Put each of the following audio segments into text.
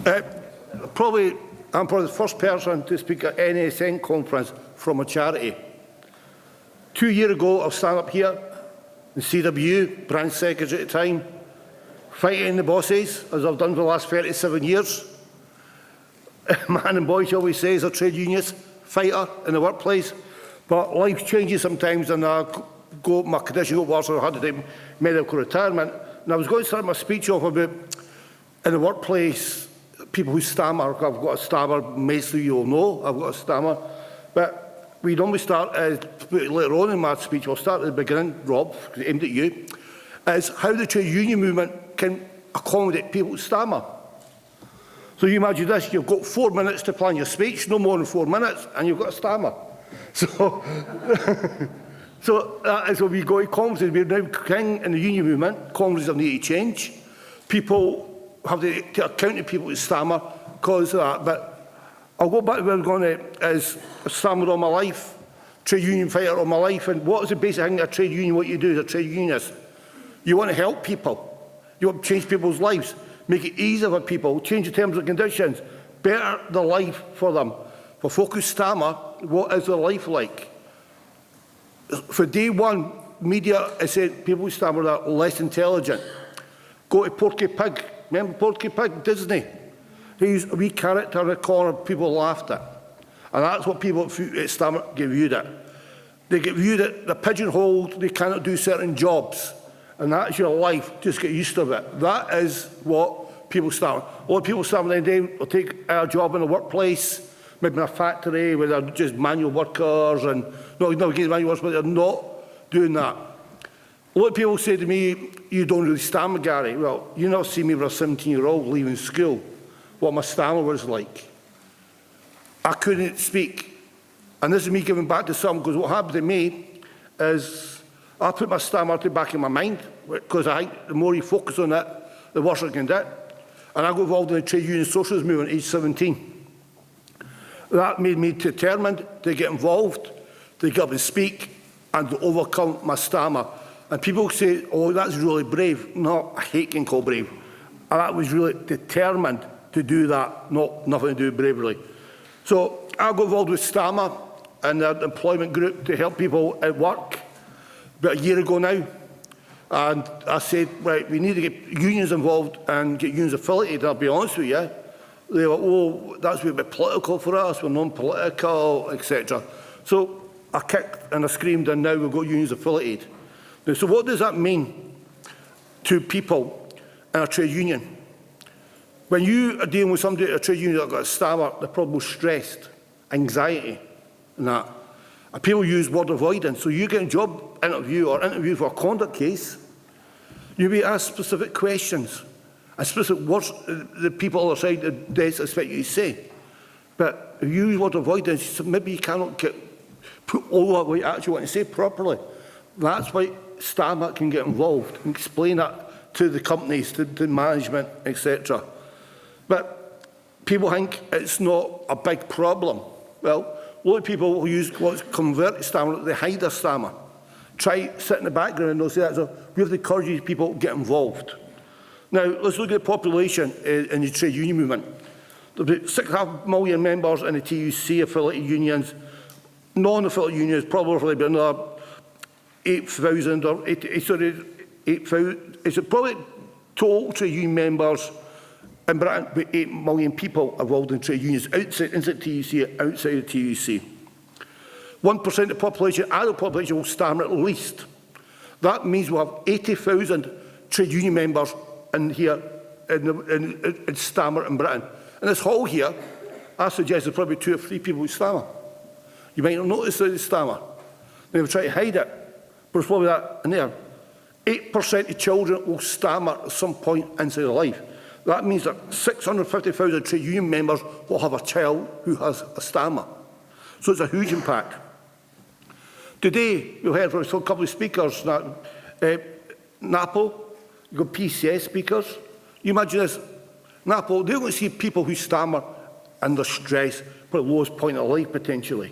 I'm probably the first person to speak at NSSN conference from a charity. 2 years ago, I was standing up here, the CWU, branch secretary at the time, fighting the bosses, as I've done for the last 37 years. Man and boy, shall we say, as a trade unionist fighter in the workplace. But life changes sometimes, and my condition got worse, so I had to take medical retirement. And I was going to start my speech off about, in the workplace, people who stammer. I've got a stammer, most of you will know I've got a stammer. But we normally start, later on in my speech, we'll start at the beginning, Rob, aimed at you, is how the trade union movement can accommodate people who stammer. So you imagine this, you've got 4 minutes to plan your speech, no more than 4 minutes, and you've got a stammer. So, so that is where we go to conferences. We're now king in the union movement. Conferences have need to change. People have to account to people who stammer because of that. But I'll go back to where I'm going to, is a stammer all my life, trade union fighter all my life. And what is the basic thing of a trade union, what you do as a trade unionist? You want to help people. You want to change people's lives, make it easier for people, change the terms and conditions, better the life for them. For folk who stammer, what is their life like? For day one, media has said people who stammer are less intelligent. Go to Porky Pig. Remember Porky Pig, Disney? He's a wee character in the corner people laughed at. And that's what people at Stammer get viewed at. They get viewed at, they're pigeonholed, they cannot do certain jobs. And that's your life, just get used to it. That is what people stammer. A lot of people stammer in the day will take a job in the workplace, maybe in a factory where they're just manual workers and not against manual workers, but they're not doing that. A lot of people say to me, you don't really stammer, Gary. Well, you not see me with a 17-year-old leaving school, what my stammer was like. I couldn't speak. And this is me giving back to some, because what happened to me is I put my stammer to the back of my mind, because I think the more you focus on it, the worse it can get. And I got involved in the trade union socialist movement at age 17. That made me determined to get involved, to get up and speak, and to overcome my stammer. And people say, oh, that's really brave. No, I hate getting called brave. And I was really determined to do that, nothing to do with bravery. So I got involved with Stamma and the employment group to help people at work about a year ago now. And I said, right, we need to get unions involved and get unions affiliated. I'll be honest with you. They were, oh, that's a bit political for us, we're non-political, etc. So I kicked and I screamed, and now we've got unions affiliated. Now, so what does that mean to people in a trade union? When you are dealing with somebody at a trade union that's got a stammer, they're probably stressed, anxiety, and that. And people use word avoidance. So you get a job interview or interview for a conduct case, you'll be asked specific questions. And specific words the people on the side of the desk expect you to say. But if you use word avoidance, maybe you cannot put all what you actually want to say properly. That's why Stammer can get involved and explain that to the companies, to management, etc. But people think it's not a big problem. Well, a lot of people who use what's converted stammer, they hide their stammer. Try sit in the background and they'll say that. So we have to encourage these people to get involved. Now, let's look at the population in the trade union movement. There's about 6.5 million members in the TUC affiliated unions. Non-affiliated unions probably about another 8,000 or 8,000. It's probably total trade union members in Britain, about 8 million people involved in trade unions inside TUC, outside the TUC. 1% of the population, adult population, will stammer at least. That means we'll have 80,000 trade union members in here, in stammer in Britain. In this hall here, I suggest there's probably 2 or 3 people who stammer. You might not notice that they stammer. They will try to hide it, but it's probably that in there. 8% of children will stammer at some point inside their life. That means that 650,000 trade union members will have a child who has a stammer. So it's a huge impact. Today, we heard from a couple of speakers, NAPO, you've got PCS speakers. You imagine this, NAPO, they're going to see people who stammer under stress, for the lowest point of life potentially.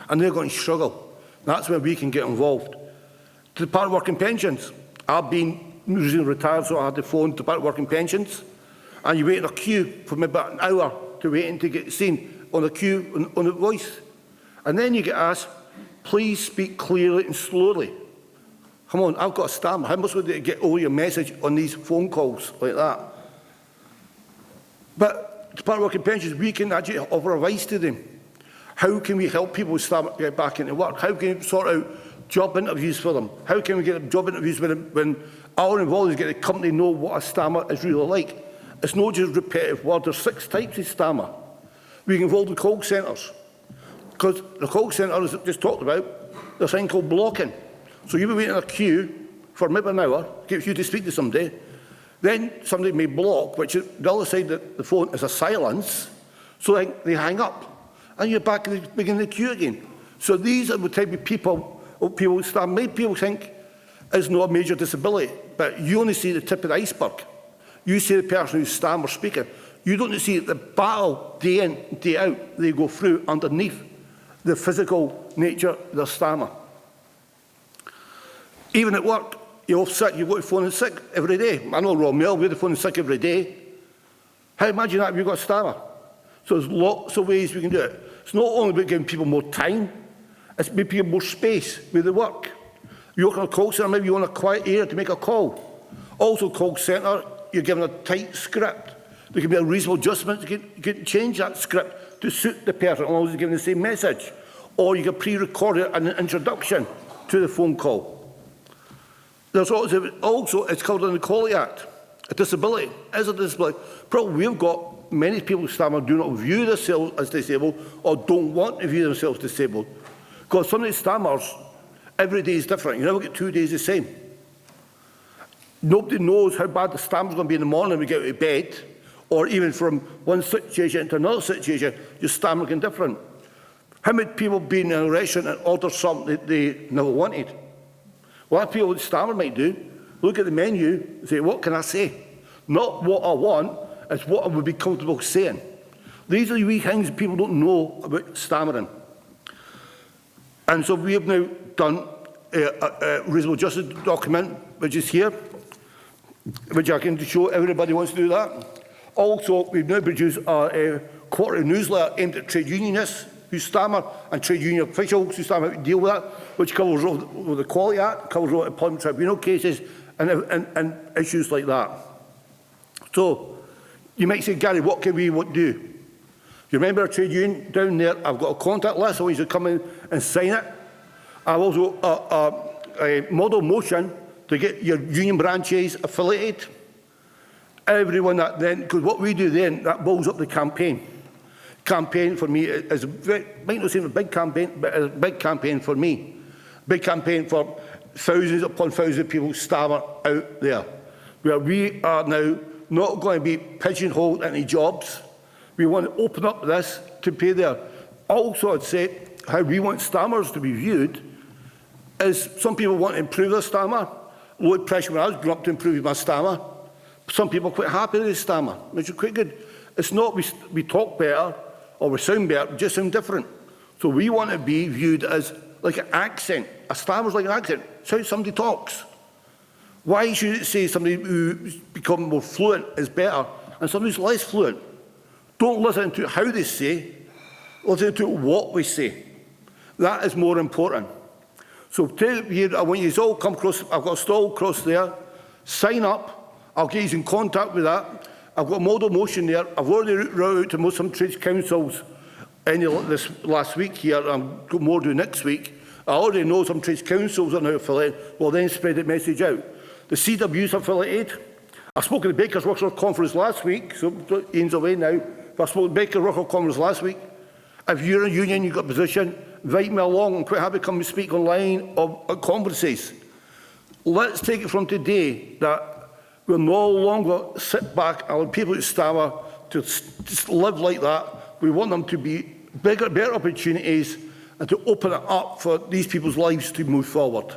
And they're going to struggle. That's where we can get involved. To Department of Work and Pensions, I've been recently retired, so I had to phone Department of Work and Pensions. and you wait in a queue for maybe about an hour to wait to get seen on a queue on a voice. And then you get asked, please speak clearly and slowly. Come on, I've got a stammer. How much would it get over your message on these phone calls like that? But Department of Work and Pensions, we can actually offer advice to them. How can we help people start get back into work? How can we sort out job interviews for them? How can we get job interviews when our involved is get the company know what a stammer is really like? It's not just repetitive words. There's 6 types of stammer. We can involve the call centres. Because the call centre, as I just talked about, there's a thing called blocking. So you'll be waiting in a queue for maybe an hour, get you to speak to somebody. Then somebody may block, which the other side of the phone is a silence, so then they hang up. And you're back in the beginning of the queue again. So these are the type of people start. Many people think it's not a major disability, but you only see the tip of the iceberg. You see the person who's stammer speaking. You don't see the battle day in, day out they go through underneath the physical nature of their stammer. Even at work, you're off sick, you've got to phone in sick every day. I know Royal Mail, we're phoning sick every day. How imagine that if you've got a stammer? So there's lots of ways we can do it. It's not only about giving people more time, it's giving people more space with the work. You work in a call centre, maybe you want a quiet area to make a call. Also, call centre, you're given a tight script. There can be a reasonable adjustment. You can change that script to suit the person, always giving the same message. Or you can pre-record an introduction to the phone call. There's also it's covered in the Equality Act. A disability is a disability. Probably we've got many people who stammer do not view themselves as disabled or don't want to view themselves disabled. Because some of these stammers, every day is different. You never get 2 days the same. Nobody knows how bad the stammer's going to be in the morning when we get out of bed, or even from one situation into another situation, your stammer can be different. How many people have been in a restaurant and ordered something that they never wanted? Well, what people with stammer might do, look at the menu and say, what can I say? Not what I want, it's what I would be comfortable saying. These are the wee things people don't know about stammering. And so we have now done a reasonable justice document, which is here, which I can show everybody wants to do that. Also, we've now produced a quarterly newsletter aimed at trade unionists who stammer and trade union officials who stammer to deal with that, which covers the Equality Act, covers all employment tribunal cases and issues like that. So, you might say, Gary, what can we do? You remember a trade union down there? I've got a contact list, I want you to come in and sign it. I've also a model motion to get your union branches affiliated. Everyone that then, because what we do then, that builds up the campaign. Campaign for me is, might not seem a big campaign, but it's a big campaign for me. Big campaign for thousands upon thousands of people stammer out there. Where we are now not going to be pigeonholed into jobs. We want to open up this to pay there. Also, I'd say how we want stammers to be viewed is some people want to improve their stammer. Low pressure when I was growing up to improve my stammer. Some people are quite happy with the stammer, which is quite good. It's not we talk better or we sound better, we just sound different. So we want to be viewed as like an accent. A stammer's like an accent. It's how somebody talks. Why should it say somebody who's become more fluent is better and somebody who's less fluent? Don't listen to how they say, listen to what we say. That is more important. So here, I want you to all come across, I've got a stall across there, sign up, I'll get you in contact with that. I've got a model motion there. I've already wrote out to some trades councils this last week here, I've got more to do next week. I already know some trades councils are now affiliated, we'll then spread the message out. The CWU's affiliated. I spoke at the Bakers Workers Conference last week, so Ian's away now, but I spoke at the Bakers Workers Conference last week. If you're in a union, you've got a position, invite me along. I'm quite happy to come and speak online at conferences. Let's take it from today that we'll no longer sit back and allow people to stammer to just live like that. We want them to be better opportunities and to open it up for these people's lives to move forward.